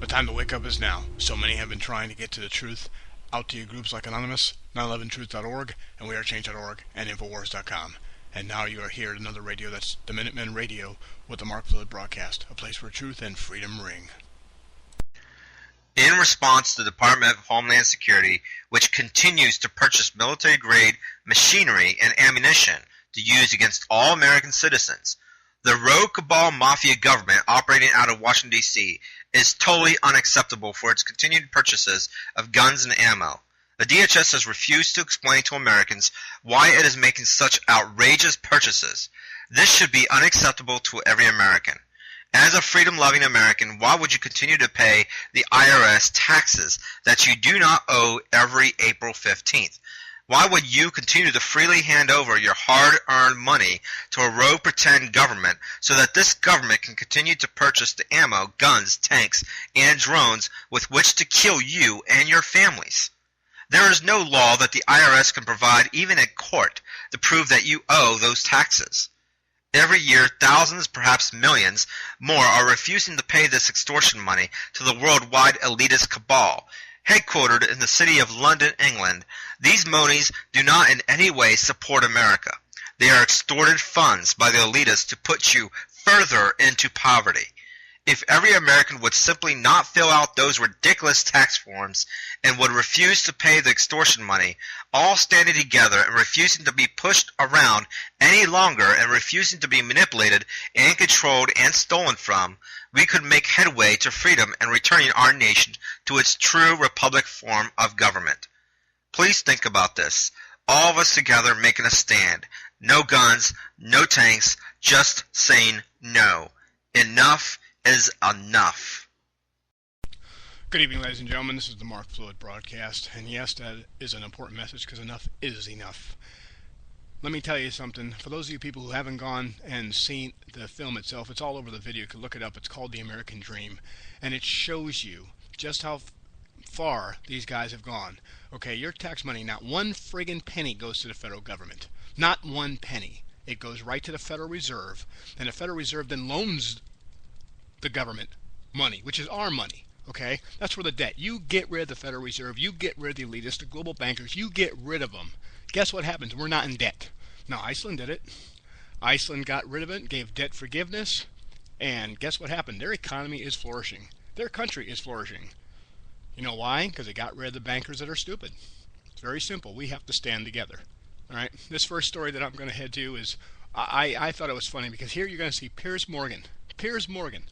time to wake up is now. So many have been trying to get to the truth. Out to you groups like Anonymous, 911truth.org, and wearechange.org, and Infowars.com. And now you are here at another radio, that's the Minutemen Radio, with the Mark Fluid broadcast, a place where truth and freedom ring. In response to the Department of Homeland Security, which continues to purchase military-grade machinery and ammunition to use against all American citizens, the rogue cabal mafia government operating out of Washington, D.C. is totally unacceptable for its continued purchases of guns and ammo. The DHS has refused to explain to Americans why it is making such outrageous purchases. This should be unacceptable to every American. As a freedom-loving American, why would you continue to pay the IRS taxes that you do not owe every April 15th? Why would you continue to freely hand over your hard-earned money to a rogue pretend government so that this government can continue to purchase the ammo, guns, tanks, and drones with which to kill you and your families? There is no law that the IRS can provide, even in court, to prove that you owe those taxes. Every year, thousands, perhaps millions, more are refusing to pay this extortion money to the worldwide elitist cabal. Headquartered in the city of London, England, these monies do not in any way support America. They are extorted funds by the elitists to put you further into poverty. If every American would simply not fill out those ridiculous tax forms and would refuse to pay the extortion money, all standing together and refusing to be pushed around any longer and refusing to be manipulated and controlled and stolen from, we could make headway to freedom and returning our nation to its true republic form of government. Please think about this. All of us together making a stand. No guns, no tanks, just saying no. Enough is enough. Good evening, ladies and gentlemen. This is the Mark Fluid broadcast, and yes, that is an important message because enough is enough. Let me tell you something. For those of you people who haven't gone and seen the film itself, it's all over the video. You can look it up. It's called The American Dream, and it shows you just how far these guys have gone. Okay, your tax money, not one friggin' penny goes to the federal government. Not one penny. It goes right to the Federal Reserve, and the Federal Reserve then loans the government money, which is our money. Okay, that's where the debt. You get rid of the Federal Reserve, you get rid of the elitists, the global bankers, you get rid of them. Guess what happens? We're not in debt. Now, Iceland did it. Iceland got rid of it, gave debt forgiveness, and guess what happened? Their economy is flourishing. Their country is flourishing. You know why? Because they got rid of the bankers that are stupid. It's very simple. We have to stand together. All right. This first story that I'm going to head to is, I thought it was funny because here you're going to see Piers Morgan. Piers Morgan,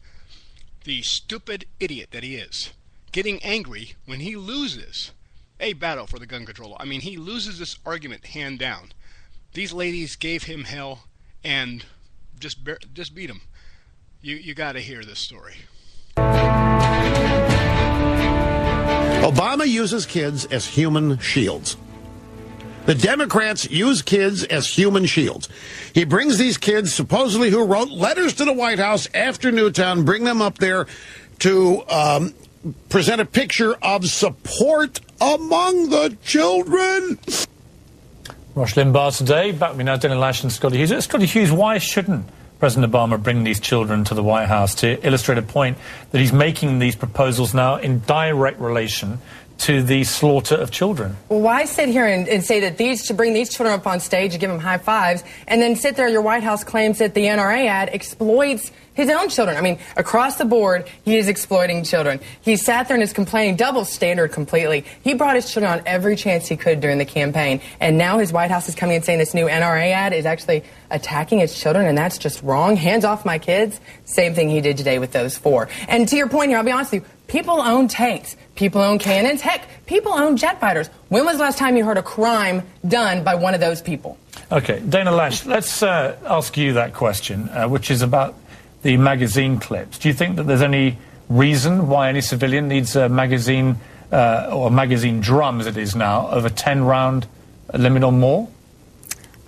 the stupid idiot that he is, getting angry when he loses a battle for the gun control. I mean, he loses this argument hand down. These ladies gave him hell and just beat him. You got to hear this story. Obama uses kids as human shields. The Democrats use kids as human shields. He brings these kids, supposedly who wrote letters to the White House after Newtown, bring them up there to present a picture of support among the children. Rush Limbaugh today. Back with me now, Dana Lash and Scotty Hughes. Scotty Hughes, why shouldn't President Obama bring these children to the White House to illustrate a point that he's making these proposals now in direct relation to the slaughter of children? Well, why sit here and say that to bring these children up on stage and give them high fives, and then sit there, your White House claims that the NRA ad exploits his own children? I mean, across the board, he is exploiting children. He sat there and is complaining, double standard completely. He brought his children on every chance he could during the campaign, and now his White House is coming and saying this new NRA ad is actually attacking his children, and that's just wrong. Hands off my kids. Same thing he did today with those 4. And to your point here, I'll be honest with you, people own tanks. People own cannons. Heck, people own jet fighters. When was the last time you heard a crime done by one of those people? Okay, Dana Lash, let's ask you that question, which is about the magazine clips. Do you think that there's any reason why any civilian needs a magazine, or a magazine drum, as it is now, of a 10-round limit or more?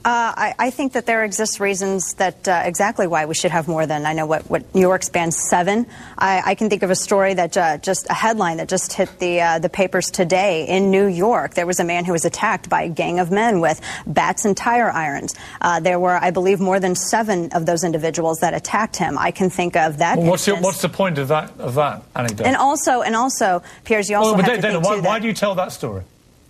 I think that there exists reasons that exactly why we should have more than, I know what New York bans 7. I can think of a story that just a headline that just hit the papers today in New York. There was a man who was attacked by a gang of men with bats and tire irons. There were, I believe, more than 7 of those individuals that attacked him. I can think of that. Well, what's the point of that anecdote? And also, Piers, you also have to think too why do you tell that story?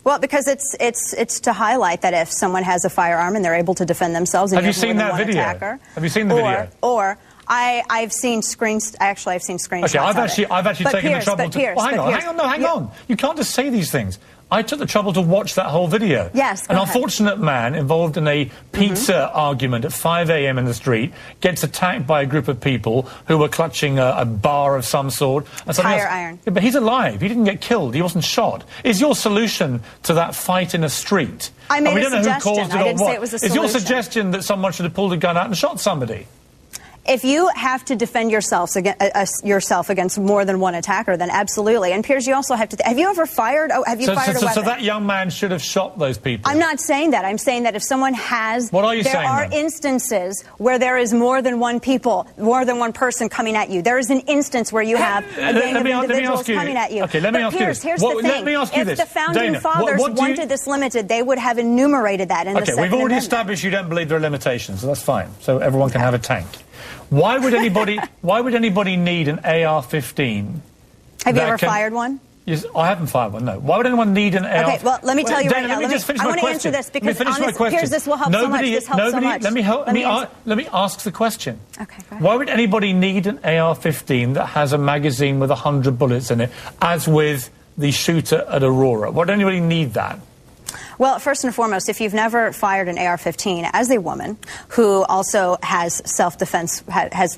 Well, because it's to highlight that if someone has a firearm and they're able to defend themselves, and have you seen that video? Attacker, have you seen the video? Or I've seen screens. Actually, I've seen screenshots. Okay, I've actually taken the trouble to. Hang on. You can't just say these things. I took the trouble to watch that whole video. Yes, An unfortunate man involved in a pizza argument at 5 a.m. in the street gets attacked by a group of people who were clutching a bar of some sort. Tire iron. Yeah, but he's alive. He didn't get killed. He wasn't shot. Is your solution to that fight in a street? I made we don't a know who caused it I or didn't what. say it was a Is solution. your suggestion that someone should have pulled a gun out and shot somebody? If you have to defend yourself against more than one attacker, then absolutely. And Piers, you also have to. Have you ever fired? Have you fired a weapon? So that young man should have shot those people. I'm not saying that. I'm saying that if someone has, what are you saying? There are instances where there is more than one person coming at you. There is an instance where you have a gang of individuals coming at you. Okay, let me ask you. Here's the thing. Let me ask you this. If the founding fathers wanted this limited, they would have enumerated that in the Second Amendment. Okay, we've already Amendment. established you don't believe there are limitations, so that's fine. So everyone can have a tank. Why would anybody need an AR-15? Have you ever fired one? Yes, I haven't fired one, no. Why would anyone need an AR? Okay, well, let me tell you right now. Let me just finish my question. I want to answer this because, Piers, this will help so much. This helps so much. Let me ask the question. Okay, go ahead. Why would anybody need an AR-15 that has a magazine with 100 bullets in it, as with the shooter at Aurora? Why would anybody need that? Well, first and foremost, if you've never fired an AR-15 as a woman who also has self-defense,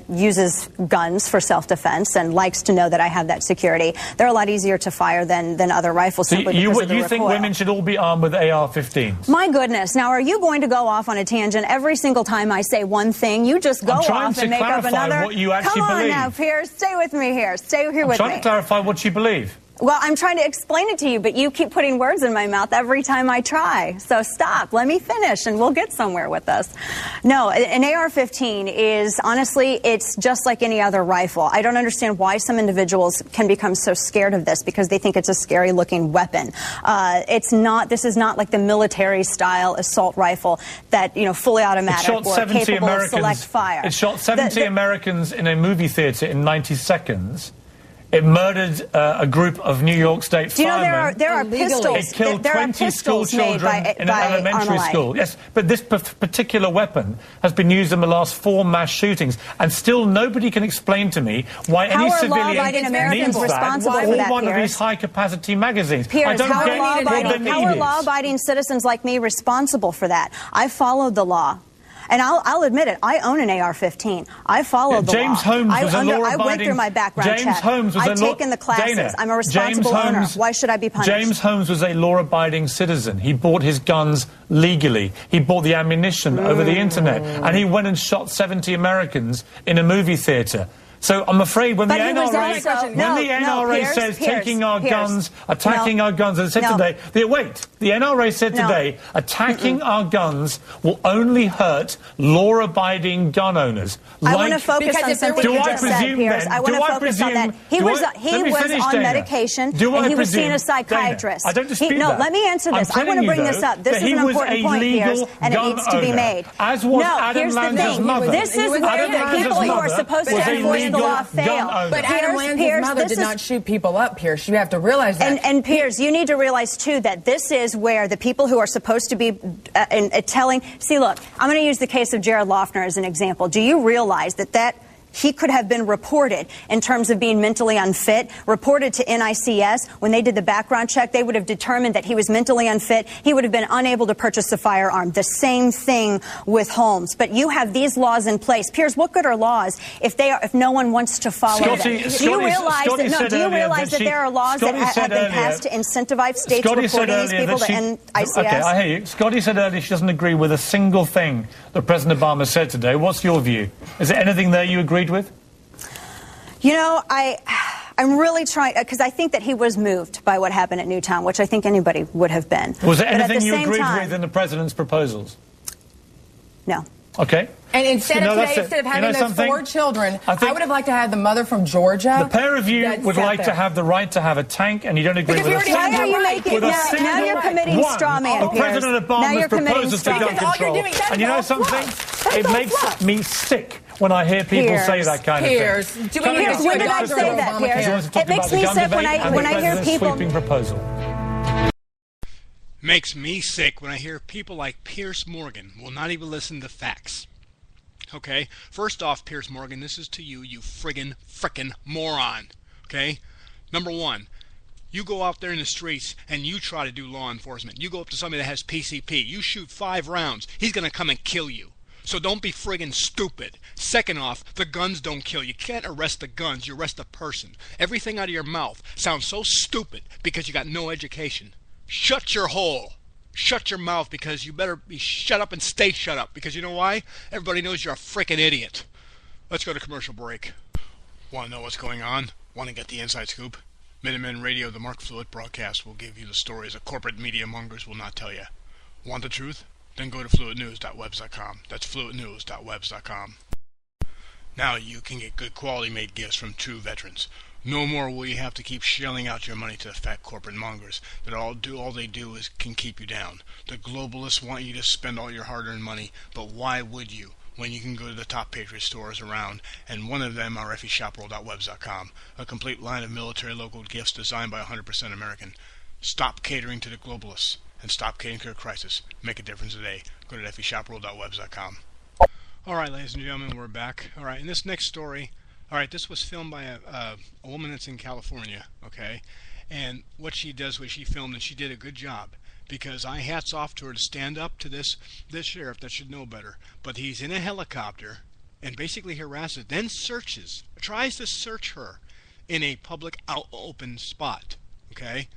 uses guns for self-defense and likes to know that I have that security, they're a lot easier to fire than other rifles. So simply because of the you think women should all be armed with AR-15s? My goodness. Now, are you going to go off on a tangent every single time I say one thing? You just go off and make up another. What you actually Come on believe. Now, Piers, stay with me here. Stay here with me. I'm trying to clarify what you believe. Well, I'm trying to explain it to you, but you keep putting words in my mouth every time I try. So stop. Let me finish, and we'll get somewhere with this. No, an AR-15 is, honestly, it's just like any other rifle. I don't understand why some individuals can become so scared of this because they think it's a scary-looking weapon. This is not like the military-style assault rifle that, fully automatic or capable of select fire. It shot 70 Americans in a movie theater in 90 seconds. It murdered a group of New York State firemen. There are pistols. It killed 20 school children in an elementary school. Yes, but this particular weapon has been used in the last 4 mass shootings, and still nobody can explain to me why any civilian needs that or one of these high-capacity magazines. Piers, I don't get what the need is. How are law-abiding citizens like me responsible for that? I followed the law. And I'll admit it. I own an AR-15. I followed the James law. Holmes was a law-abiding. I went through my background check. I've taken the classes. Dana, I'm a responsible owner. Why should I be punished? James Holmes was a law-abiding citizen. He bought his guns legally. He bought the ammunition over the internet, and he went and shot 70 Americans in a movie theater. So I'm afraid when the NRA says taking our guns, attacking our guns, as it said today, the NRA said today, attacking our guns will only hurt law-abiding gun owners. I want to focus on something you just said, Piers. I want to focus on that. He was on medication, and he was seeing a psychiatrist. I don't dispute No, that. let me answer this. I want to bring this up. This is an important point, Piers, and it needs to be made. As was Adam Lanza's mother. This is where the people who are supposed to enforce the law fail. But Adam Lanza's mother did not shoot people up, Piers. You have to realize that. And Piers, you need to realize, too, that this is where the people who are supposed to be telling... See, look, I'm going to use the case of Jared Loughner as an example. Do you realize that he could have been reported in terms of being mentally unfit, reported to NICS. When they did the background check, they would have determined that he was mentally unfit. He would have been unable to purchase a firearm. The same thing with Holmes. But you have these laws in place. Piers, what good are laws if no one wants to follow them? Do you realize that there are laws that have been passed to incentivize states reporting these people to NICS? Okay, I hear you. Scotty said earlier she doesn't agree with a single thing that President Obama said today. What's your view? Is there anything there you agree with? I'm really trying, because I think that he was moved by what happened at Newtown, which I think anybody would have been. Was there anything you agreed with in the president's proposals? No. Okay. And instead of that's today, it. instead of You having know those something? 4 children, I think- I would have liked to have the mother from Georgia. The pair of you that would sat like to there. have the right to have a tank, and you don't agree Because we with a already have Why are you Right. making with a now single you're committing one straw man, of Piers. President Now Obama's you're committing proposals to straw gun Because all you're control. doing- that And is you know all something? fluff. That is It all makes fluff. me sick when I hear people Piers, say that kind Piers, of thing. do we Coming need to up, do When did I Dr. say that, Obamacare? Piers? She wants to talk It makes about the me gun sick when debate I and the hear president's people. sweeping proposal. Makes me sick when I hear people like Piers Morgan will not even listen to facts. Okay? First off, Piers Morgan, this is to you, you frickin' moron. Okay? Number one, you go out there in the streets and you try to do law enforcement. You go up to somebody that has PCP. You shoot 5 rounds. He's going to come and kill you. So don't be friggin' stupid. Second off, the guns don't kill. You can't arrest the guns. You arrest the person. Everything out of your mouth sounds so stupid because you got no education. Shut your hole. Shut your mouth, because you better be shut up and stay shut up, because you know why? Everybody knows you're a frickin' idiot. Let's go to commercial break. Want to know what's going on? Want to get the inside scoop? Minutemen Radio, the Mark Fluid broadcast, will give you the stories that corporate media mongers will not tell you. Want the truth? Then go to fluidnews.webs.com. That's fluidnews.webs.com. Now you can get good quality made gifts from true veterans. No more will you have to keep shelling out your money to the fat corporate mongers that all they do is can keep you down. The globalists want you to spend all your hard-earned money, but why would you when you can go to the top Patriot stores around, and one of them are FEShopworld.webs.com, a complete line of military local gifts designed by 100% American. Stop catering to the globalists and stop catering to a crisis. Make a difference today. Go to FEShopworld.webs.com. All right, ladies and gentlemen, we're back. All right, in this next story, all right, this was filmed by a woman that's in California, okay? And what she does was she filmed, and she did a good job, because I hats off to her to stand up to this sheriff that should know better. But he's in a helicopter and basically harasses, then tries to search her in a public open spot, okay?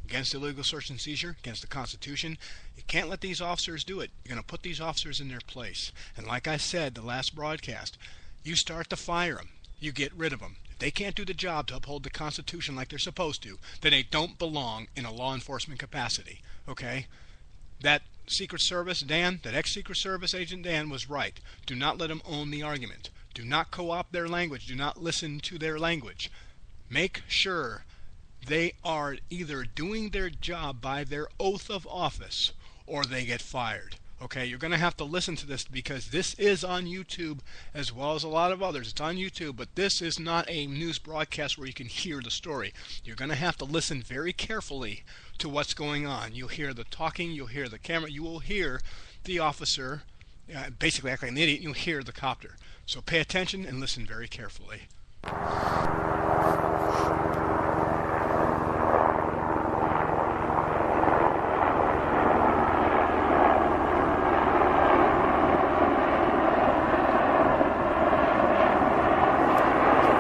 Against illegal search and seizure, against the Constitution. You can't let these officers do it. You're going to put these officers in their place. And like I said, the last broadcast, you start to fire them. You get rid of them. If they can't do the job to uphold the Constitution like they're supposed to, then they don't belong in a law enforcement capacity. Okay? That Secret Service Dan, that ex-Secret Service agent Dan was right. Do not let them own the argument. Do not co-opt their language. Do not listen to their language. Make sure they are either doing their job by their oath of office or they get fired. Okay, you're going to have to listen to this, because this is on YouTube as well as a lot of others. It's on YouTube, but this is not a news broadcast where you can hear the story. You're going to have to listen very carefully to what's going on. You'll hear the talking, you'll hear the camera, you will hear the officer basically acting like an idiot, you'll hear the copter. So pay attention and listen very carefully.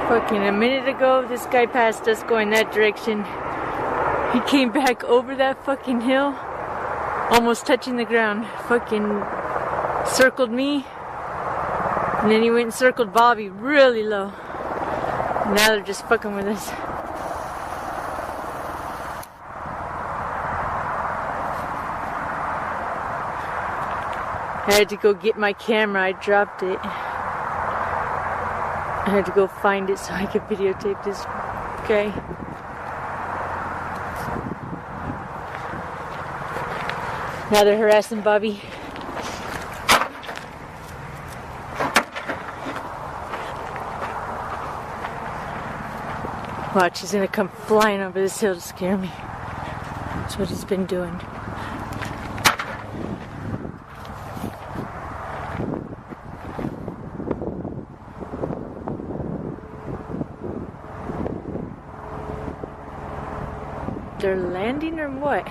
Fucking a minute ago, this guy passed us going that direction. He came back over that fucking hill, almost touching the ground. Fucking circled me, and then he went and circled Bobby really low. Now they're just fucking with us. I had to go get my camera, I dropped it. I had to go find it so I could videotape this guy. Now they're harassing Bobby. Watch, he's gonna come flying over this hill to scare me. That's what he's been doing. They're landing or what?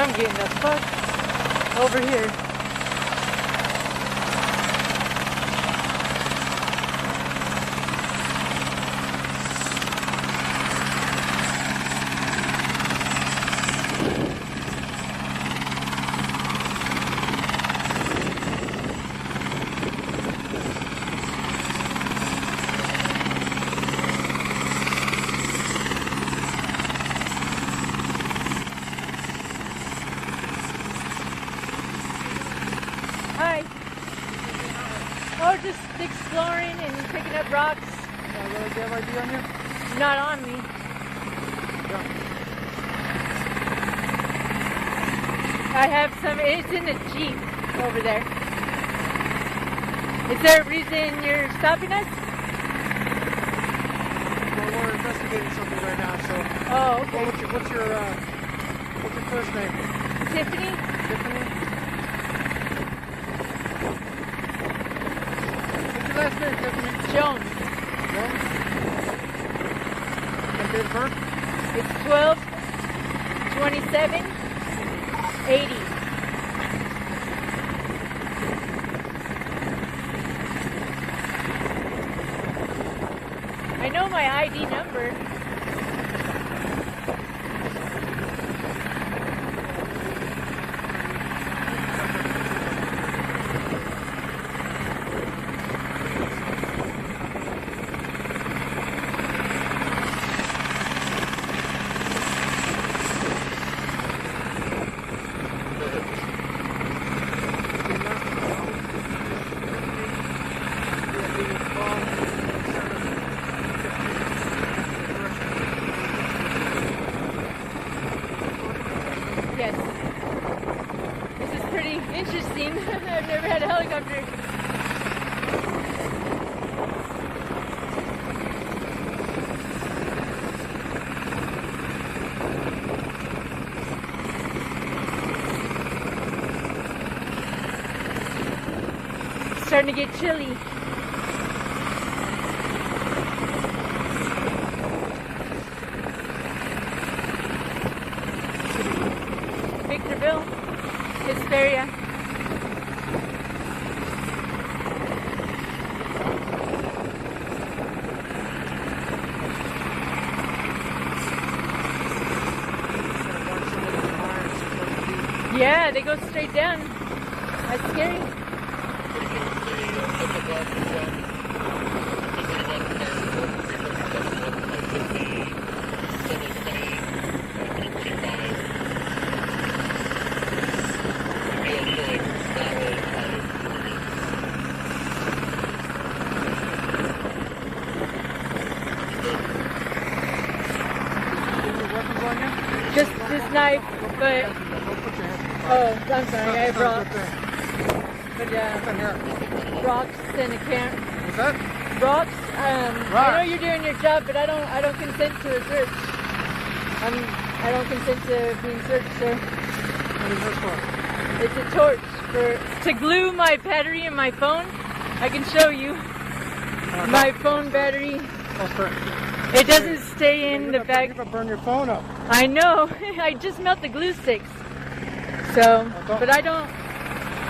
I'm getting the fuck over here. Hi. Oh, just exploring and picking up rocks. Really good ID on you? Not on me. I have some. It's in a Jeep over there. Is there a reason you're stopping us? Well, we're investigating something right now, so. Oh, okay. Well, what's your first name? Tiffany? Tiffany? What's your last name, Tiffany? Jones. Jones? And date of birth? It's 12/27/80. I know my ID number. Yes. This is pretty interesting. I've never had a helicopter. It's starting to get chilly. Victorville, Hesperia. Yeah, they go straight down. That's scary. Just this knife, but oh, I'm sorry, I have rocks. But rocks and a camp. What's that? Rocks. I know you're doing your job, but I don't consent to a search. I don't consent to being searched, sir. What is this for? It's a torch to glue my battery in my phone. I can show you my phone battery. It doesn't stay in the bag. You're gonna burn your phone up. I know. I just melt the glue sticks. So, but I don't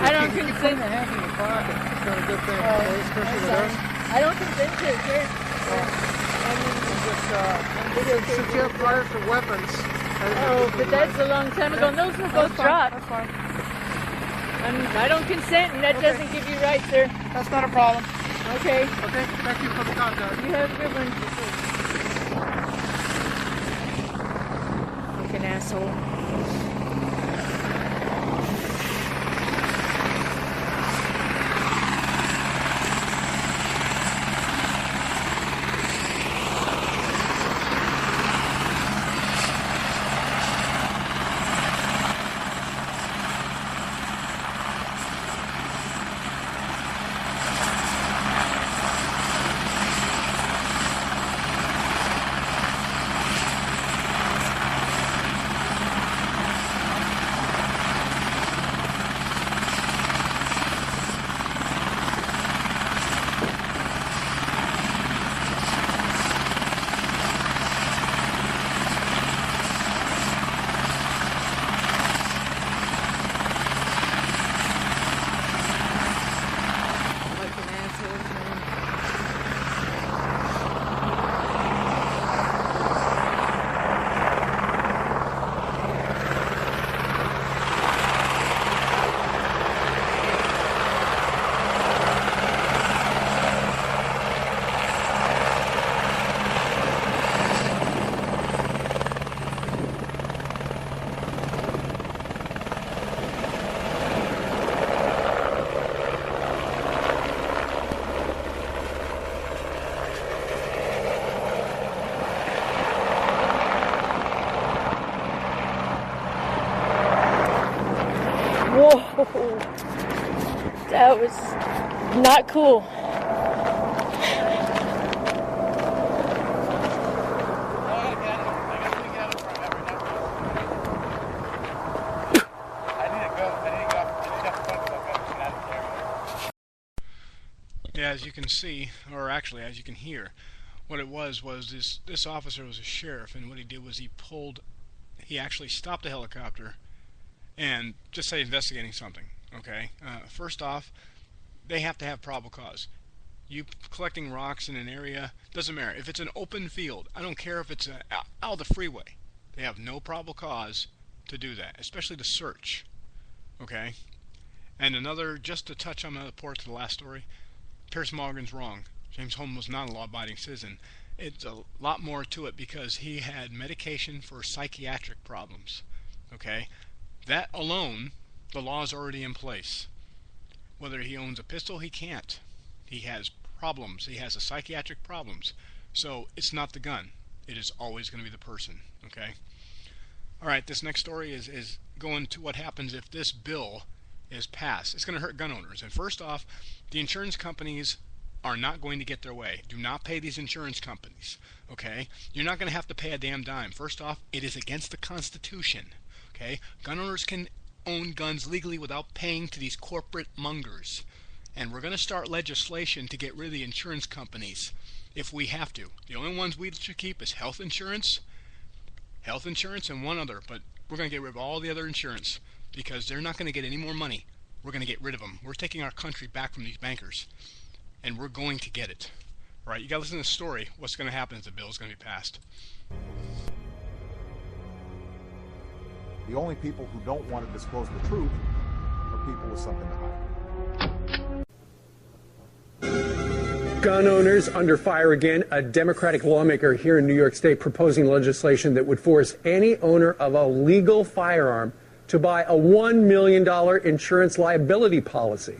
You can put your hand in your pocket. It's not a good thing. Especially with this. I don't consent to it, sir. Since you have flyers for weapons. Oh, but that's a long time ago. Those were both dropped. That's fine. I don't consent, and that doesn't give you rights, sir. That's not a problem. Okay. Okay, thank you for the contact. You have a good one. Fucking asshole. is not cool. Yeah, as you can see, or actually as you can hear, what it was this officer was a sheriff, and what he did was he actually stopped a helicopter and just say investigating something. Okay, first off, they have to have probable cause. You collecting rocks in an area, doesn't matter. If it's an open field, I don't care if it's out of the freeway. They have no probable cause to do that, especially to search. Okay, and another, just to touch on the report to the last story, Piers Morgan's wrong. James Holmes was not a law-abiding citizen. It's a lot more to it because he had medication for psychiatric problems. Okay, that alone, the law is already in place. Whether he owns a pistol, he can't. He has problems. He has a psychiatric problems. So it's not the gun. It is always going to be the person. Okay. All right. This next story is going to what happens if this bill is passed. It's going to hurt gun owners. And first off, the insurance companies are not going to get their way. Do not pay these insurance companies. Okay? You're not going to have to pay a damn dime. First off, it is against the Constitution. Okay? Gun owners can own guns legally without paying to these corporate mongers. And we're going to start legislation to get rid of the insurance companies if we have to. The only ones we should keep is health insurance, and one other. But we're going to get rid of all the other insurance because they're not going to get any more money. We're going to get rid of them. We're taking our country back from these bankers, and we're going to get it. All right, you got to listen to the story. What's going to happen if the bill is going to be passed? The only people who don't want to disclose the truth are people with something to hide. Gun owners under fire again. A Democratic lawmaker here in New York State proposing legislation that would force any owner of a legal firearm to buy a $1 million insurance liability policy.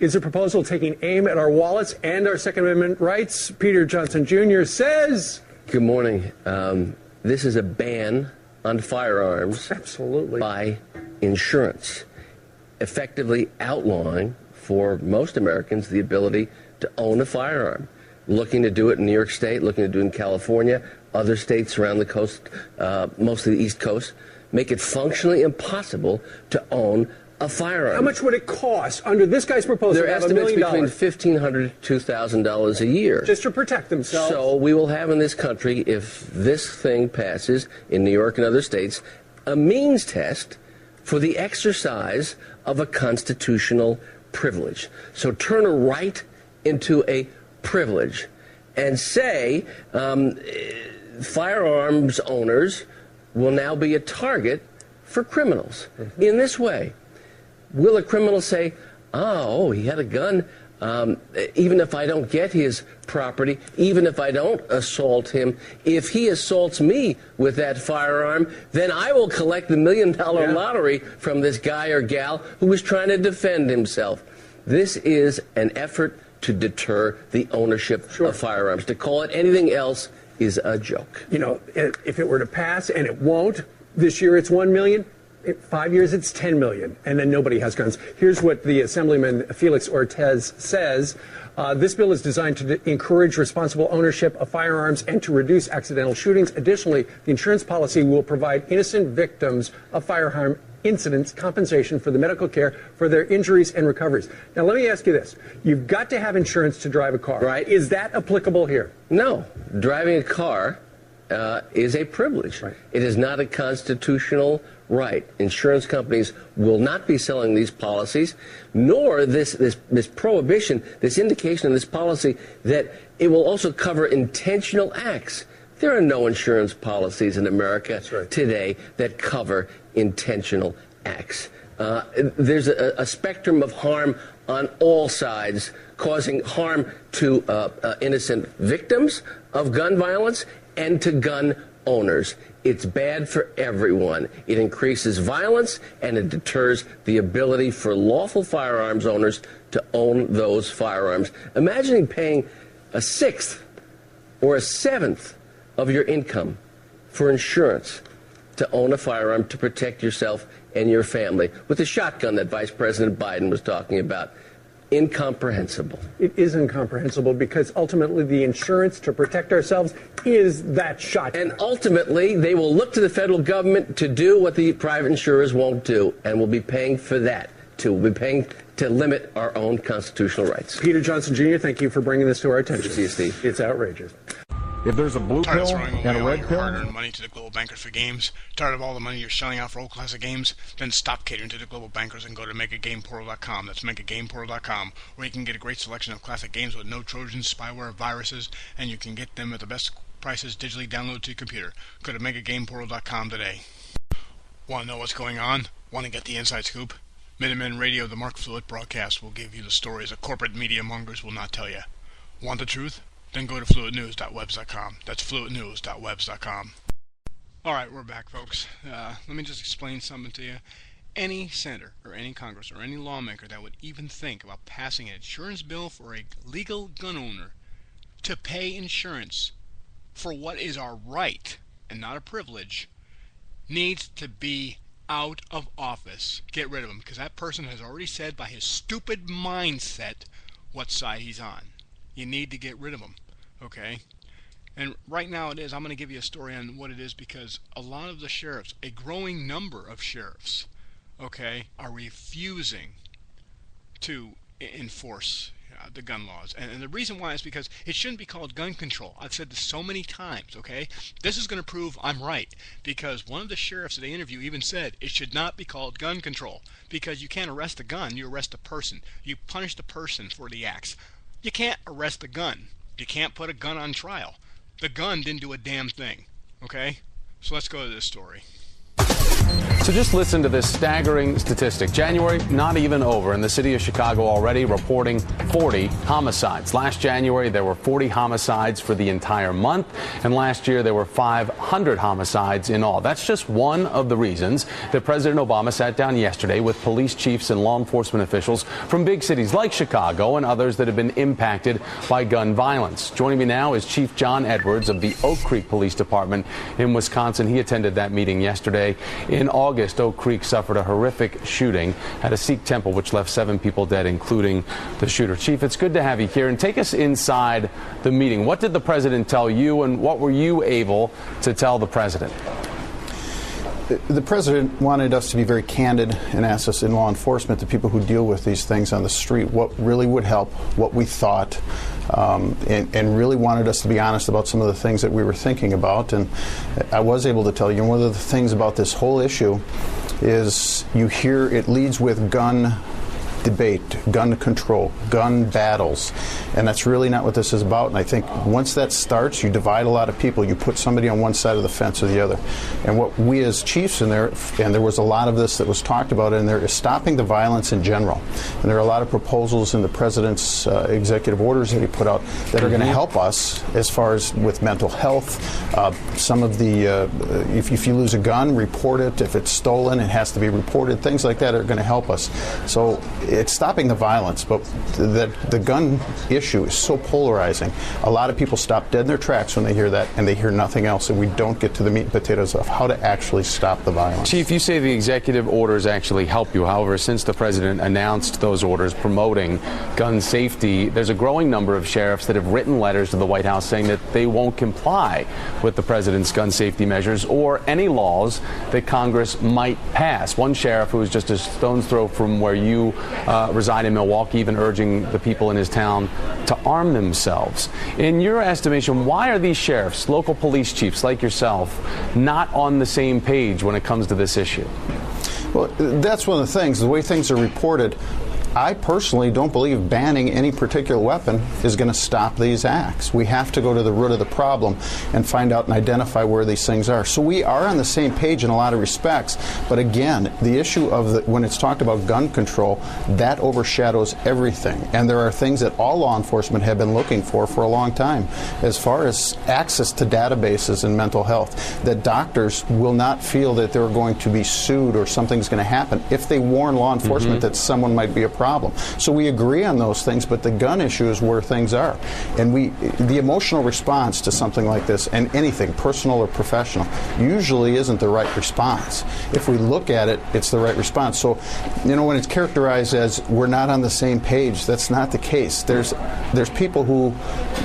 Is a proposal taking aim at our wallets and our Second Amendment rights? Peter Johnson Jr. says... Good morning. This is a ban on firearms. Absolutely. By insurance, effectively outlawing for most Americans the ability to own a firearm. Looking to do it in New York State, looking to do it in California, other states around the coast, mostly the East Coast, make it functionally impossible to own a firearm. How much would it cost under this guy's proposal? Their estimates between $1,500 to $2,000 a year. Just to protect themselves. So we will have in this country, if this thing passes in New York and other states, a means test for the exercise of a constitutional privilege. So turn a right into a privilege and say firearms owners will now be a target for criminals in this way. Will a criminal say, oh, he had a gun, even if I don't get his property, even if I don't assault him, if he assaults me with that firearm, then I will collect the $1 million lottery from this guy or gal who was trying to defend himself. This is an effort to deter the ownership of firearms. To call it anything else is a joke. You know, if it were to pass, and it won't, this year it's 1 million, 5 years it's 10 million, and then nobody has guns. Here's what the Assemblyman Felix Ortez says. This bill is designed to encourage responsible ownership of firearms and to reduce accidental shootings. Additionally, the insurance policy will provide innocent victims of firearm incidents compensation for the medical care for their injuries and recoveries. Now, let me ask you this. You've got to have insurance to drive a car. Right. Is that applicable here? No. Driving a car is a privilege. Right. It is not a constitutional right. Insurance companies will not be selling these policies, nor this prohibition, this indication of this policy that it will also cover intentional acts. There are no insurance policies in America today that cover intentional acts. There's a spectrum of harm on all sides, causing harm to innocent victims of gun violence and to gun owners. It's bad for everyone. It increases violence and it deters the ability for lawful firearms owners to own those firearms. Imagine paying a sixth or a seventh of your income for insurance to own a firearm to protect yourself and your family with the shotgun that Vice President Biden was talking about. incomprehensible. It is incomprehensible because ultimately the insurance to protect ourselves is that shot. And ultimately, they will look to the federal government to do what the private insurers won't do, and we'll be paying for that, too. We'll be paying to limit our own constitutional rights. Peter Johnson, Jr., thank you for bringing this to our attention. See you, Steve. It's outrageous. If there's a blue Tired of pill throwing away and a all red your pill, hard-earned money to the global bankers for games? Tired of all the money you're shelling out for old classic games? Then stop catering to the global bankers and go to MegaGamePortal.com. That's MegaGamePortal.com, where you can get a great selection of classic games with no Trojans, spyware, viruses, and you can get them at the best prices digitally downloaded to your computer. Go to MegaGamePortal.com today. Want to know what's going on? Want to get the inside scoop? Minutemen Radio, the Mark Fluid broadcast, will give you the stories that corporate media mongers will not tell you. Want the truth? Then go to fluidnews.webs.com. That's fluidnews.webs.com. Alright, we're back, folks. Let me just explain something to you. Any senator or any Congress or any lawmaker that would even think about passing an insurance bill for a legal gun owner to pay insurance for what is our right and not a privilege needs to be out of office. Get rid of him, because that person has already said by his stupid mindset what side he's on. You need to get rid of them, okay? And right now it is. I'm going to give you a story on what it is, because a lot of the sheriffs, a growing number of sheriffs, okay, are refusing to enforce the gun laws. And the reason why is because it shouldn't be called gun control. I've said this so many times, okay? This is going to prove I'm right, because one of the sheriffs that they interview even said it should not be called gun control, because you can't arrest a gun, you arrest a person. You punish the person for the acts. You can't arrest a gun. You can't put a gun on trial. The gun didn't do a damn thing, okay? So let's go to this story. So just listen to this staggering statistic. January not even over, and the city of Chicago already reporting 40 homicides. Last January, there were 40 homicides for the entire month, and last year there were 500 homicides in all. That's just one of the reasons that President Obama sat down yesterday with police chiefs and law enforcement officials from big cities like Chicago and others that have been impacted by gun violence. Joining me now is Chief John Edwards of the Oak Creek Police Department in Wisconsin. He attended that meeting yesterday. In August, Oak Creek suffered a horrific shooting at a Sikh temple, which left 7 people dead, including the shooter. Chief, it's good to have you here, and take us inside the meeting. What did the president tell you, and what were you able to tell the president? The president wanted us to be very candid and ask us in law enforcement, the people who deal with these things on the street, what really would help, what we thought, and really wanted us to be honest about some of the things that we were thinking about. And I was able to tell you, one of the things about this whole issue is you hear it leads with gun debate, gun control, gun battles, and that's really not what this is about. And I think once that starts, you divide a lot of people. You put somebody on one side of the fence or the other. And what we as chiefs in there, and there was a lot of this that was talked about in there, is stopping the violence in general. And there are a lot of proposals in the president's executive orders that he put out that are going to help us as far as with mental health. Some of the, if you lose a gun, report it. If it's stolen, it has to be reported. Things like that are going to help us. So it's stopping the violence, but the gun issue is so polarizing. A lot of people stop dead in their tracks when they hear that, and they hear nothing else, and we don't get to the meat and potatoes of how to actually stop the violence. Chief, you say the executive orders actually help you. However, since the president announced those orders promoting gun safety, there's a growing number of sheriffs that have written letters to the White House saying that they won't comply with the president's gun safety measures or any laws that Congress might pass. One sheriff, who was just a stone's throw from where you reside in Milwaukee, even urging the people in his town to arm themselves. In your estimation, why are these sheriffs, local police chiefs like yourself, not on the same page when it comes to this issue? Well, that's one of the things. The way things are reported, I personally don't believe banning any particular weapon is going to stop these acts. We have to go to the root of the problem and find out and identify where these things are. So we are on the same page in a lot of respects, but again, the issue of when it's talked about gun control, that overshadows everything. And there are things that all law enforcement have been looking for a long time, as far as access to databases in mental health, that doctors will not feel that they're going to be sued or something's going to happen if they warn law enforcement that someone might be a problem. So we agree on those things, but the gun issue is where things are. And the emotional response to something like this, and anything, personal or professional, usually isn't the right response. If we look at it, it's the right response. So, when it's characterized as we're not on the same page, that's not the case. There's people who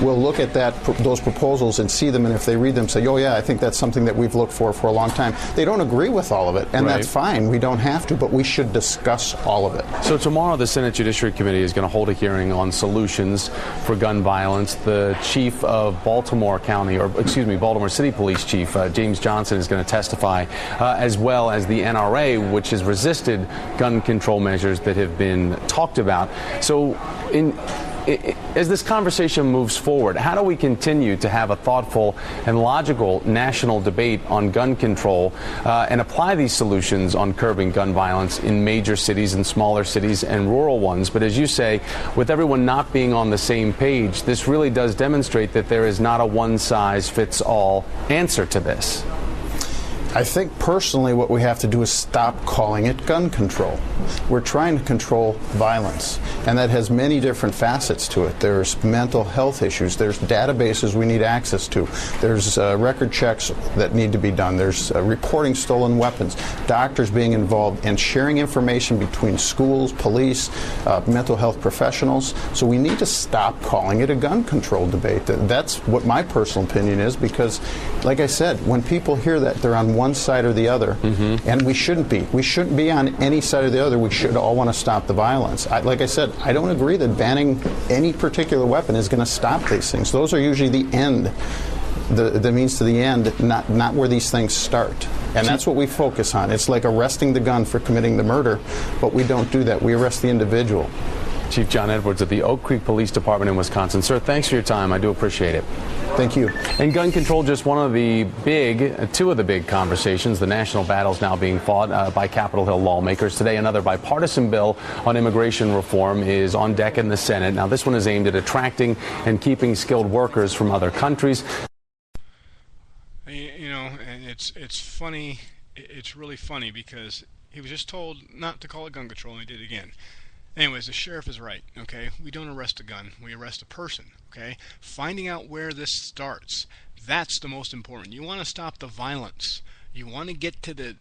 will look at those proposals and see them, and if they read them, say, oh yeah, I think that's something that we've looked for a long time. They don't agree with all of it, and that's fine. We don't have to, but we should discuss all of it. So tomorrow the Senate Judiciary Committee is going to hold a hearing on solutions for gun violence. The chief of Baltimore City Police Chief James Johnson is going to testify, as well as the NRA, which has resisted gun control measures that have been talked about. So as this conversation moves forward, how do we continue to have a thoughtful and logical national debate on gun control and apply these solutions on curbing gun violence in major cities and smaller cities and rural ones? But as you say, with everyone not being on the same page, this really does demonstrate that there is not a one-size-fits-all answer to this. I think personally what we have to do is stop calling it gun control. We're trying to control violence, and that has many different facets to it. There's mental health issues. There's databases we need access to. There's record checks that need to be done. There's reporting stolen weapons, doctors being involved, and sharing information between schools, police, mental health professionals. So we need to stop calling it a gun control debate. That's what my personal opinion is, because, like I said, when people hear that, they're on one side or the other, and we shouldn't be. We shouldn't be on any side or the other. We should all want to stop the violence. Like I said, I don't agree that banning any particular weapon is going to stop these things. Those are usually the end, the means to the end, not where these things start. And that's what we focus on. It's like arresting the gun for committing the murder, but we don't do that. We arrest the individual. Chief John Edwards of the Oak Creek Police Department in Wisconsin. Sir, thanks for your time. I do appreciate it. Thank you. And gun control, just two of the big conversations. The national battles now being fought by Capitol Hill lawmakers. Today, another bipartisan bill on immigration reform is on deck in the Senate. Now, this one is aimed at attracting and keeping skilled workers from other countries. And it's funny. It's really funny because he was just told not to call it gun control, and he did it again. Anyways, the sheriff is right, okay? We don't arrest a gun, we arrest a person, okay? Finding out where this starts, that's the most important. You want to stop the violence. You want to get to the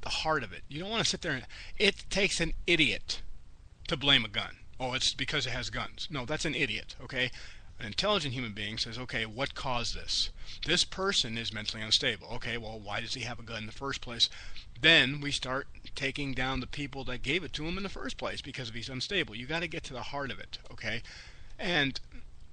heart of it. You don't want to sit there and... It takes an idiot to blame a gun. Oh, it's because it has guns. No, that's an idiot, okay? An intelligent human being says, okay, what caused this? This person is mentally unstable. Okay, well, why does he have a gun in the first place? Then we start taking down the people that gave it to him in the first place because he's unstable. You got to get to the heart of it, okay? And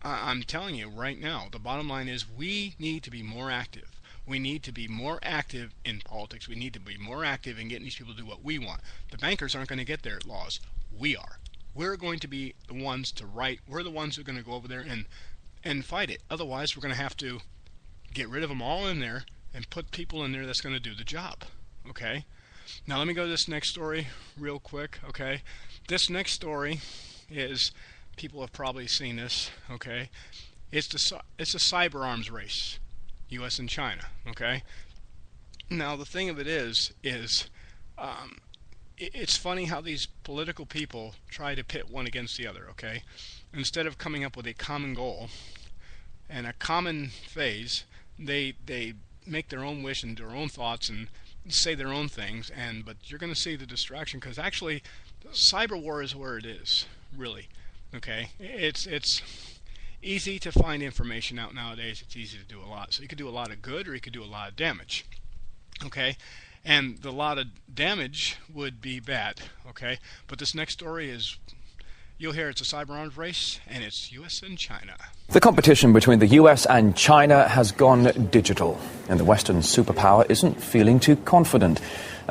I'm telling you right now, the bottom line is we need to be more active. We need to be more active in politics. We need to be more active in getting these people to do what we want. The bankers aren't going to get their laws. We are. We're going to be the ones to write. We're the ones who are going to go over there and fight it. Otherwise, we're going to have to get rid of them all in there and put people in there that's going to do the job. Okay? Now let me go to this next story real quick. Okay? This next story is, people have probably seen this. Okay? It's a cyber arms race, U.S. and China. Okay? Now the thing of it is it's funny how these political people try to pit one against the other. Okay? Instead of coming up with a common goal and a common phase, they make their own wish and their own thoughts and say their own things, but you're going to see the distraction, because actually cyber war is where it is, really. Okay, it's easy to find information out nowadays. It's easy to do a lot, so you could do a lot of good or you could do a lot of damage. Okay, and the lot of damage would be bad. Okay, but this next story is, you'll hear it's a cyber arms race, and it's U.S. and China. The competition between the U.S. and China has gone digital, and the Western superpower isn't feeling too confident.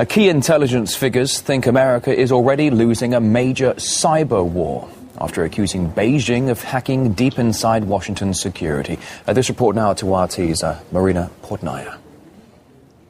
Key intelligence figures think America is already losing a major cyber war after accusing Beijing of hacking deep inside Washington's security. This report now to RT's Marina Portnaya.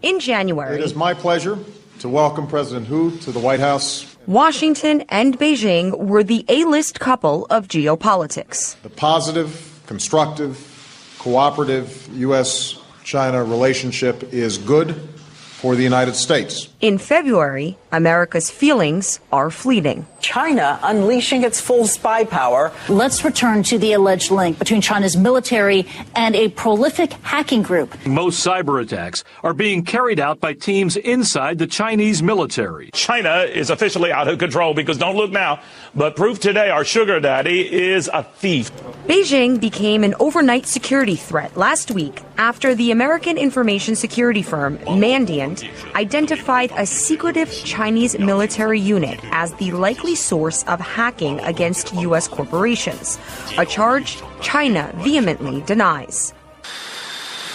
In January, it is my pleasure to welcome President Hu to the White House. Washington and Beijing were the A-list couple of geopolitics. The positive, constructive, cooperative U.S.-China relationship is good for the United States. In February, America's feelings are fleeting. China unleashing its full spy power. Let's return to the alleged link between China's military and a prolific hacking group. Most cyber attacks are being carried out by teams inside the Chinese military. China is officially out of control because don't look now, but proof today our sugar daddy is a thief. Beijing became an overnight security threat last week after the American information security firm Mandiant identified a secretive Chinese military unit as the likely source of hacking against U.S. corporations, a charge China vehemently denies.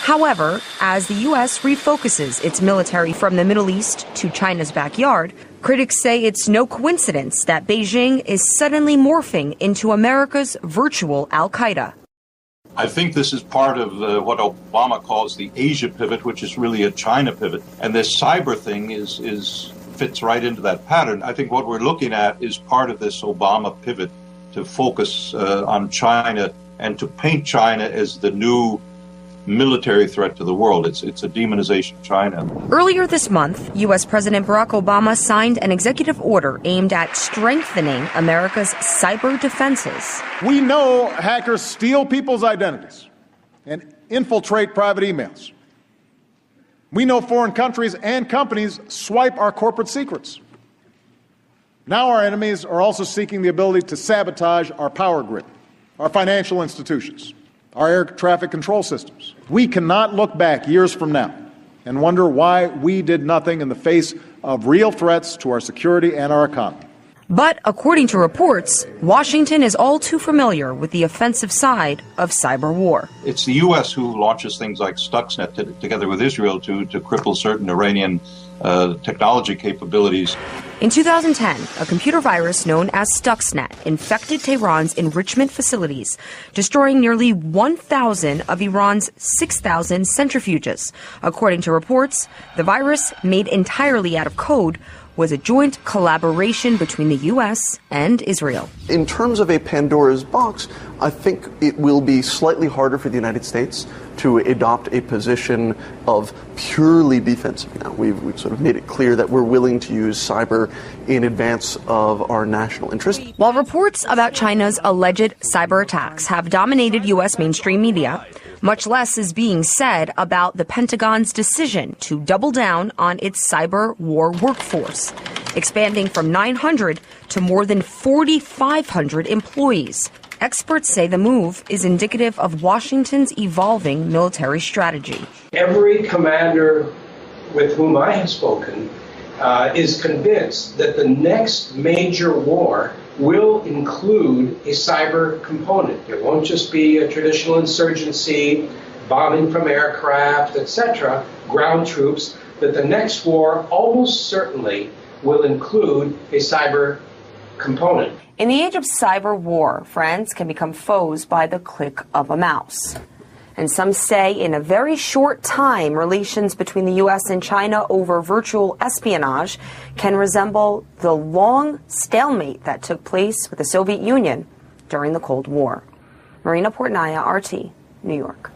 However, as the U.S. refocuses its military from the Middle East to China's backyard, critics say it's no coincidence that Beijing is suddenly morphing into America's virtual Al-Qaeda. I think this is part of what Obama calls the Asia pivot, which is really a China pivot. And this cyber thing fits right into that pattern. I think what we're looking at is part of this Obama pivot to focus on China and to paint China as the new military threat to the world. It's a demonization of China. Earlier this month, U.S. President Barack Obama signed an executive order aimed at strengthening America's cyber defenses. We know hackers steal people's identities and infiltrate private emails. We know foreign countries and companies swipe our corporate secrets. Now our enemies are also seeking the ability to sabotage our power grid, our financial institutions, our air traffic control systems. We cannot look back years from now and wonder why we did nothing in the face of real threats to our security and our economy. But according to reports, Washington is all too familiar with the offensive side of cyber war. It's the U.S. who launches things like Stuxnet together with Israel to cripple certain Iranian technology capabilities. In 2010, a computer virus known as Stuxnet infected Tehran's enrichment facilities, destroying nearly 1,000 of Iran's 6,000 centrifuges. According to reports, the virus, made entirely out of code, was a joint collaboration between the U.S. and Israel. In terms of a Pandora's box, I think it will be slightly harder for the United States to adopt a position of purely defensive. Now, we've sort of made it clear that we're willing to use cyber in advance of our national interest. While reports about China's alleged cyber attacks have dominated U.S. mainstream media, much less is being said about the Pentagon's decision to double down on its cyber war workforce, expanding from 900 to more than 4,500 employees. Experts say the move is indicative of Washington's evolving military strategy. Every commander with whom I have spoken is convinced that the next major war will include a cyber component. It won't just be a traditional insurgency, bombing from aircraft, etc., ground troops, that the next war almost certainly will include a cyber component. In the age of cyber war, friends can become foes by the click of a mouse. And some say in a very short time, relations between the U.S. and China over virtual espionage can resemble the long stalemate that took place with the Soviet Union during the Cold War. Marina Portnaya, RT, New York.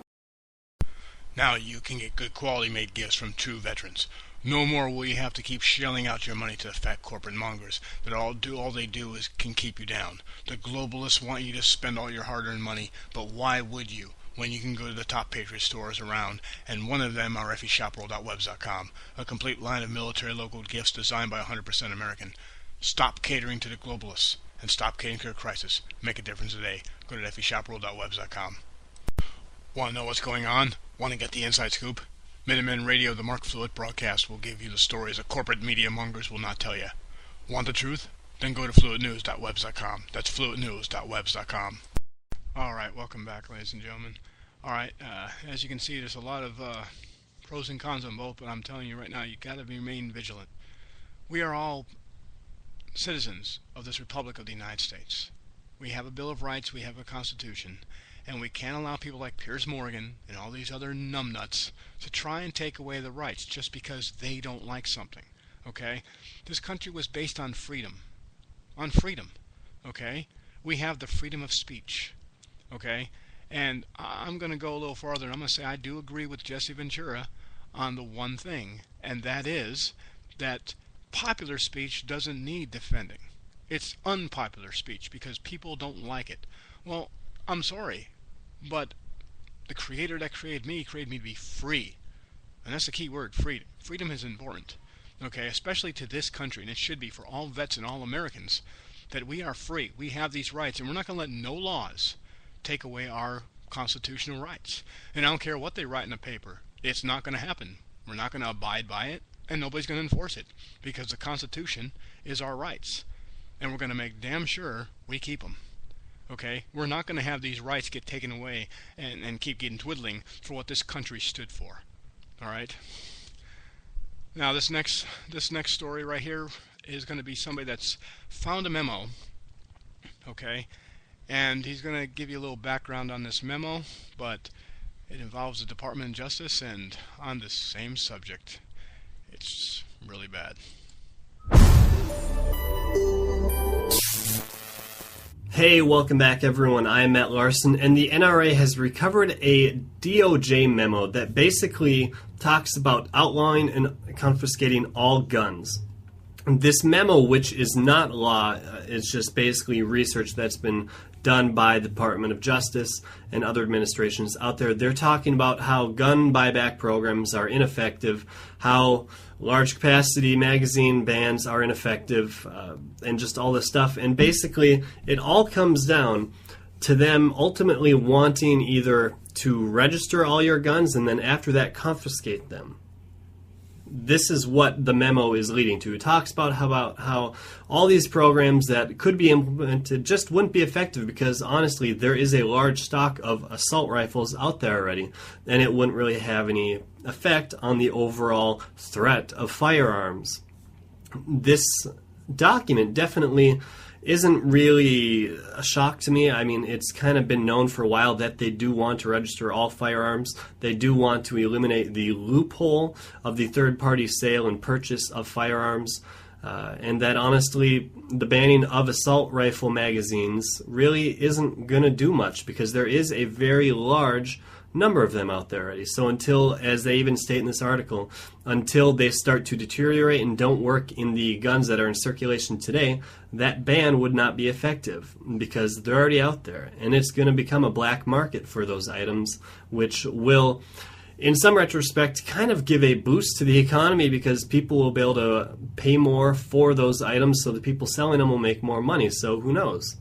Now you can get good quality made gifts from true veterans. No more will you have to keep shelling out your money to the fat corporate mongers that all they do is can keep you down. The globalists want you to spend all your hard-earned money, but why would you? When you can go to the top Patriot stores around, and one of them are effyshopworld.webs.com, a complete line of military local gifts designed by 100% American. Stop catering to the globalists, and stop catering to a crisis. Make a difference today. Go to effyshopworld.webs.com. Want to know what's going on? Want to get the inside scoop? Minutemen Radio, the Mark Fluid broadcast, will give you the stories that corporate media mongers will not tell you. Want the truth? Then go to fluidnews.webs.com. That's fluidnews.webs.com. All right, welcome back, ladies and gentlemen. All right, as you can see, there's a lot of pros and cons on both, but I'm telling you right now, you got to remain vigilant. We are all citizens of this Republic of the United States. We have a Bill of Rights, we have a Constitution, and we can't allow people like Piers Morgan and all these other numbnuts to try and take away the rights just because they don't like something, okay? This country was based on freedom, okay? We have the freedom of speech. Okay, and I'm going to go a little farther. I'm going to say I do agree with Jesse Ventura on the one thing, and that is that popular speech doesn't need defending. It's unpopular speech because people don't like it. Well, I'm sorry, but the creator that created me to be free. And that's the key word, freedom. Freedom is important, okay, especially to this country, and it should be for all vets and all Americans, that we are free. We have these rights, and we're not going to let no laws take away our constitutional rights. And I don't care what they write in the paper. It's not going to happen. We're not going to abide by it, and nobody's going to enforce it, because the Constitution is our rights. And we're going to make damn sure we keep them. Okay? We're not going to have these rights get taken away and keep getting twiddling for what this country stood for. Alright? Now this next story right here is going to be somebody that's found a memo. Okay? And he's going to give you a little background on this memo, but it involves the Department of Justice and on the same subject. It's really bad. Hey, welcome back everyone. I'm Matt Larson, and the NRA has recovered a DOJ memo that basically talks about outlawing and confiscating all guns. This memo, which is not law, is just basically research that's been done by the Department of Justice and other administrations out there. They're talking about how gun buyback programs are ineffective, how large capacity magazine bans are ineffective, and just all this stuff. And basically, it all comes down to them ultimately wanting either to register all your guns and then after that confiscate them. This is what the memo is leading to. It talks about how all these programs that could be implemented just wouldn't be effective because, honestly, there is a large stock of assault rifles out there already, and it wouldn't really have any effect on the overall threat of firearms. This document definitely isn't really a shock to me. I mean, it's kind of been known for a while that they do want to register all firearms. They do want to eliminate the loophole of the third-party sale and purchase of firearms. And that, honestly, the banning of assault rifle magazines really isn't going to do much because there is a very large number of them out there already. So until, as they even state in this article, until they start to deteriorate and don't work in the guns that are in circulation today, that ban would not be effective because they're already out there. And it's going to become a black market for those items, which will, in some retrospect, kind of give a boost to the economy because people will be able to pay more for those items so the people selling them will make more money. So who knows?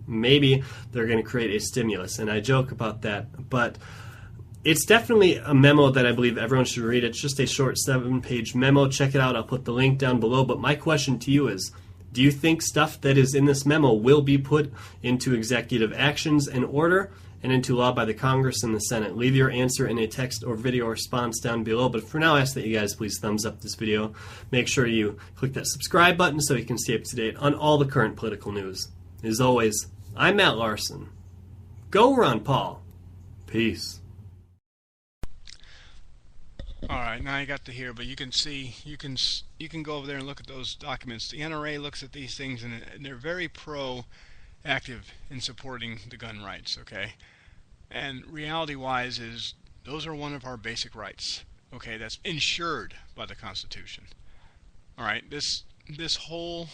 Maybe they're going to create a stimulus, and I joke about that, but it's definitely a memo that I believe everyone should read. It's just a short 7-page memo. Check it out. I'll put the link down below, but my question to you is, do you think stuff that is in this memo will be put into executive actions and order and into law by the Congress and the Senate? Leave your answer in a text or video response down below, but for now I ask that you guys please thumbs up this video. Make sure you click that subscribe button so you can stay up to date on all the current political news. As always, I'm Matt Larson. Go Ron Paul. Peace. Alright, now you got to hear, but you can see, you can go over there and look at those documents. The NRA looks at these things and they're very proactive in supporting the gun rights, okay? And reality-wise is, those are one of our basic rights, okay? That's ensured by the Constitution. Alright, this whole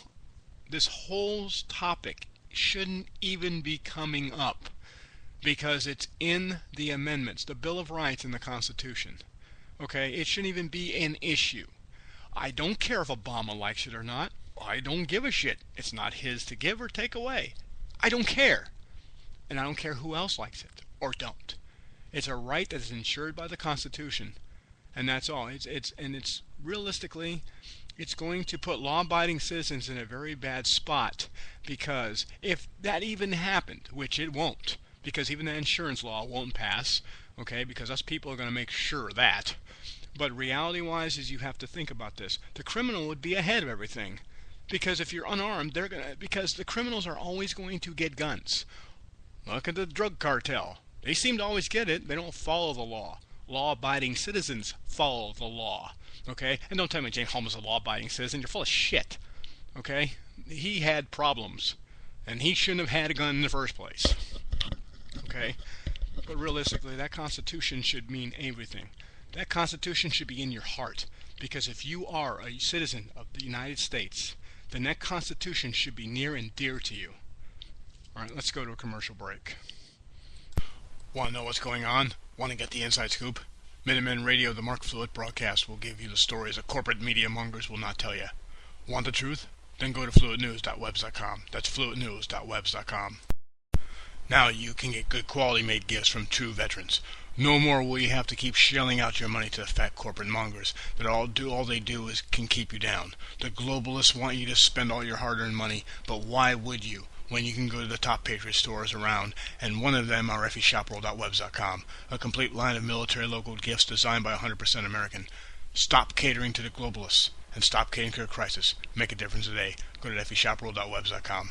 topic shouldn't even be coming up because it's in the amendments, the Bill of Rights in the Constitution. Okay, it shouldn't even be an issue. I don't care if Obama likes it or not. I don't give a shit. It's not his to give or take away. I don't care. And I don't care who else likes it or don't. It's a right that is ensured by the Constitution. And that's all. It's realistically, it's going to put law-abiding citizens in a very bad spot because if that even happened, which it won't, because even the insurance law won't pass, okay, because us people are going to make sure that. But reality-wise is you have to think about this. The criminal would be ahead of everything because if you're unarmed, because the criminals are always going to get guns. Look at the drug cartel. They seem to always get it. They don't follow the law. Law-abiding citizens follow the law. Okay? And don't tell me James Holmes is a law-abiding citizen. You're full of shit. Okay? He had problems. And he shouldn't have had a gun in the first place. Okay? But realistically, that Constitution should mean everything. That Constitution should be in your heart, because if you are a citizen of the United States, then that Constitution should be near and dear to you. All right, let's go to a commercial break. Want to know what's going on? Want to get the inside scoop? Minutemen Radio, the Mark Fluid broadcast, will give you the stories that corporate media mongers will not tell you. Want the truth? Then go to fluidnews.webs.com. That's fluidnews.webs.com. Now you can get good quality made gifts from true veterans. No more will you have to keep shelling out your money to the fat corporate mongers that all they do is can keep you down. The globalists want you to spend all your hard-earned money, but why would you when you can go to the top Patriot stores around, and one of them are FEShopWorld.webs.com, a complete line of military local gifts designed by 100% American. Stop catering to the globalists and stop catering to a crisis. Make a difference today. Go to FEShopWorld.webs.com.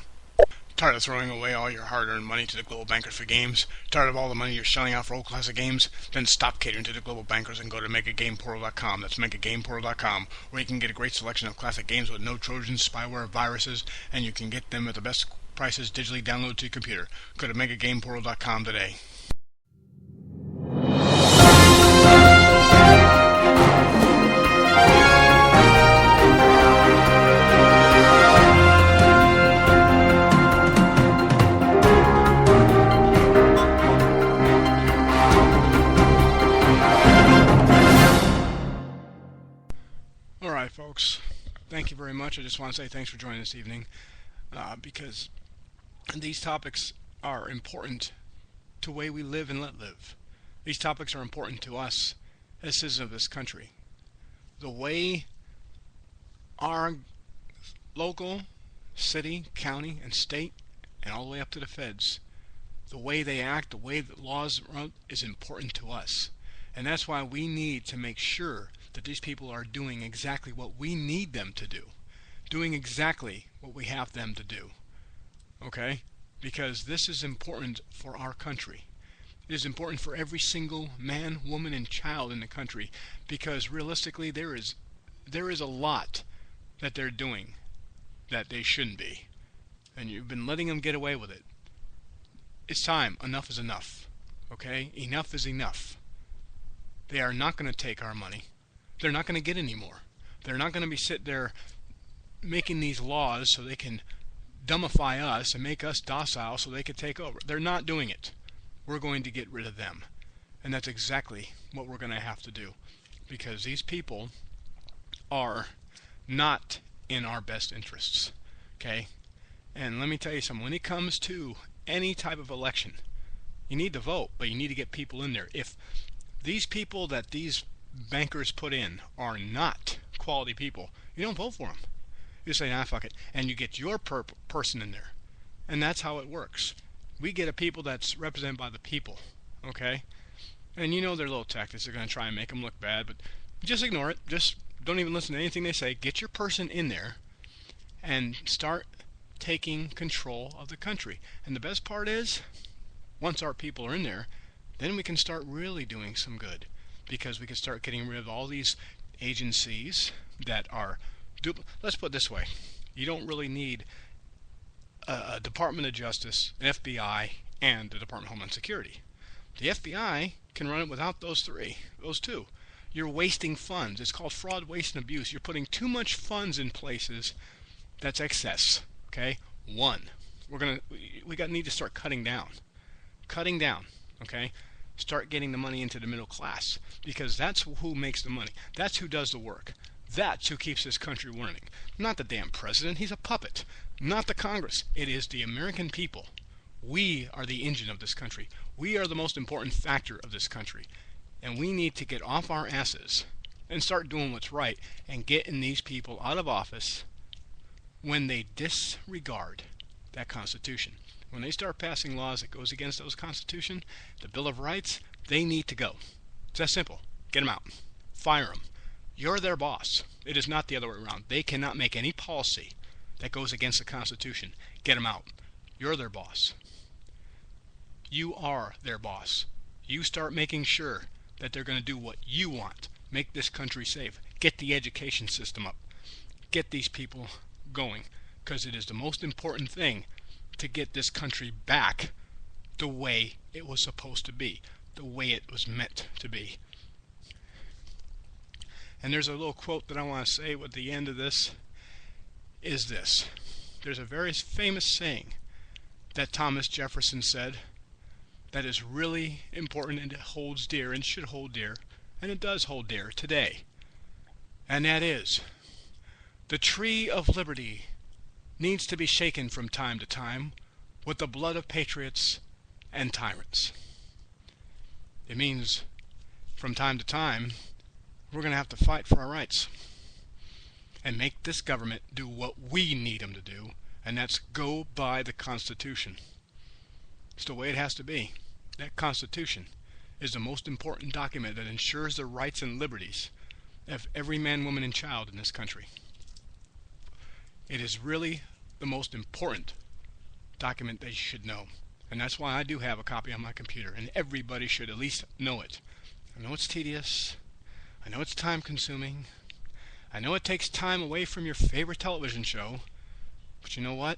Tired of throwing away all your hard-earned money to the global bankers for games? Tired of all the money you're shelling out for old classic games? Then stop catering to the global bankers and go to MegaGamePortal.com. That's MegaGamePortal.com, where you can get a great selection of classic games with no trojans, spyware, viruses, and you can get them at the best prices digitally downloaded to your computer. Go to MegaGamePortal.com today. Alright folks, thank you very much. I just want to say thanks for joining this evening, because these topics are important to the way we live and let live. These topics are important to us as citizens of this country. The way our local, city, county, and state, and all the way up to the feds, the way they act, the way the laws run, is important to us. And that's why we need to make sure that these people are doing exactly what we need them to do. Doing exactly what we have them to do. Okay? Because this is important for our country. It is important for every single man, woman, and child in the country, because realistically there is a lot that they're doing that they shouldn't be. And you've been letting them get away with it. It's time. Enough is enough. Okay? Enough is enough. They are not going to take our money. They're not going to get any more. They're not going to be sitting there making these laws so they can dumbify us and make us docile so they can take over. They're not doing it. We're going to get rid of them. And that's exactly what we're going to have to do. Because these people are not in our best interests. Okay? And let me tell you something. When it comes to any type of election, you need to vote, but you need to get people in there. If these people that these bankers put in are not quality people, you don't vote for them. You say, nah, fuck it. And you get your person in there. And that's how it works. We get a people that's represented by the people. Okay? And you know their little tactics are going to try and make them look bad, but just ignore it. Just don't even listen to anything they say. Get your person in there and start taking control of the country. And the best part is, once our people are in there, then we can start really doing some good. Because we can start getting rid of all these agencies that are... Let's put it this way. You don't really need a Department of Justice, an FBI, and the Department of Homeland Security. The FBI can run it without those two. You're wasting funds. It's called fraud, waste, and abuse. You're putting too much funds in places that's excess. Okay? We need to start cutting down. Okay? Start getting the money into the middle class, because that's who makes the money. That's who does the work. That's who keeps this country running. Not the damn president. He's a puppet. Not the Congress. It is the American people. We are the engine of this country. We are the most important factor of this country. And we need to get off our asses and start doing what's right and getting these people out of office when they disregard that Constitution. When they start passing laws that goes against those Constitution, the Bill of Rights, they need to go. It's that simple. Get them out. Fire them. You're their boss. It is not the other way around. They cannot make any policy that goes against the Constitution. Get them out. You're their boss. You are their boss. You start making sure that they're going to do what you want. Make this country safe. Get the education system up. Get these people going, because it is the most important thing to get this country back the way it was supposed to be, the way it was meant to be. And there's a little quote that I want to say at the end of this is this. There's a very famous saying that Thomas Jefferson said that is really important and it holds dear and should hold dear, and it does hold dear today. And that is, the tree of liberty needs to be shaken from time to time with the blood of patriots and tyrants. It means from time to time we're going to have to fight for our rights and make this government do what we need them to do, and that's go by the Constitution. It's the way it has to be. That Constitution is the most important document that ensures the rights and liberties of every man, woman, and child in this country. It is really the most important document that you should know. And that's why I do have a copy on my computer, and everybody should at least know it. I know it's tedious. I know it's time-consuming. I know it takes time away from your favorite television show. But you know what?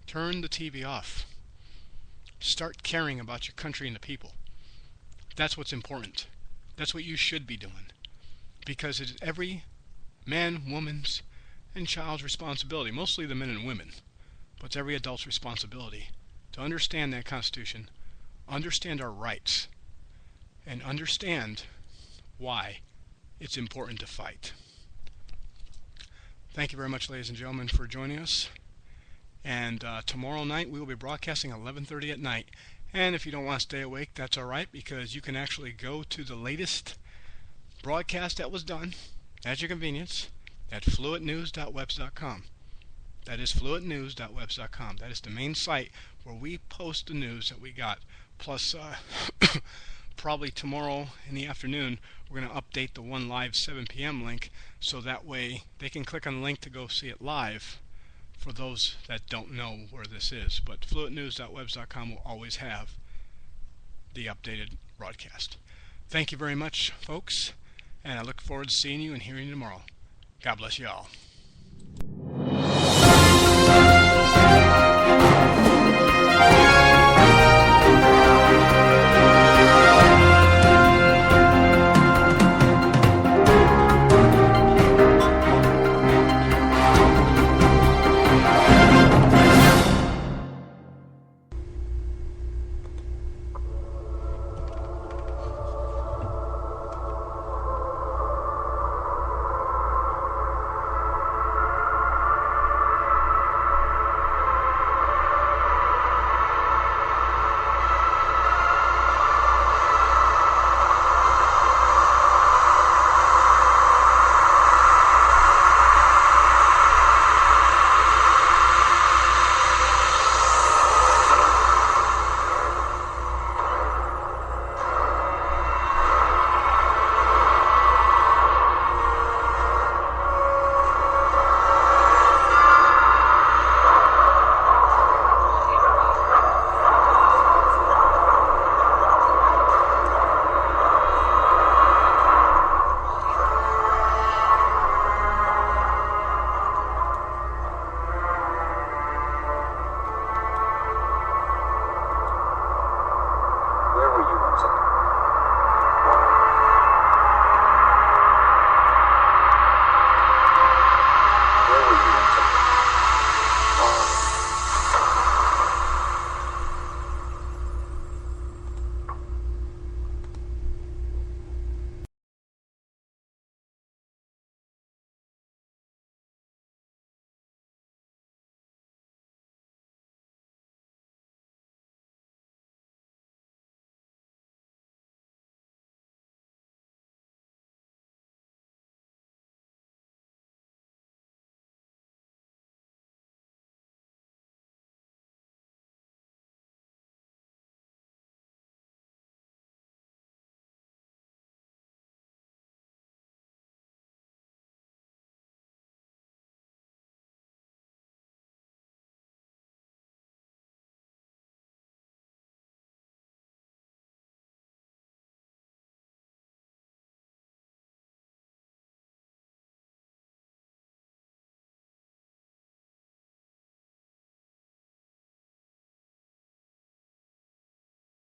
Turn the TV off. Start caring about your country and the people. That's what's important. That's what you should be doing. Because it is every man, woman's, and child's responsibility, mostly the men and women, but it's every adult's responsibility to understand that Constitution, understand our rights, and understand why it's important to fight. Thank you very much, ladies and gentlemen, for joining us. And tomorrow night we will be broadcasting at 11:30 at night. And if you don't want to stay awake, that's all right, because you can actually go to the latest broadcast that was done at your convenience at fluentnews.webs.com. That is fluentnews.webs.com. That is the main site where we post the news that we got. Plus, probably tomorrow in the afternoon, we're going to update the One Live 7 p.m. link, so that way they can click on the link to go see it live for those that don't know where this is. But fluentnews.webs.com will always have the updated broadcast. Thank you very much, folks, and I look forward to seeing you and hearing you tomorrow. God bless you all.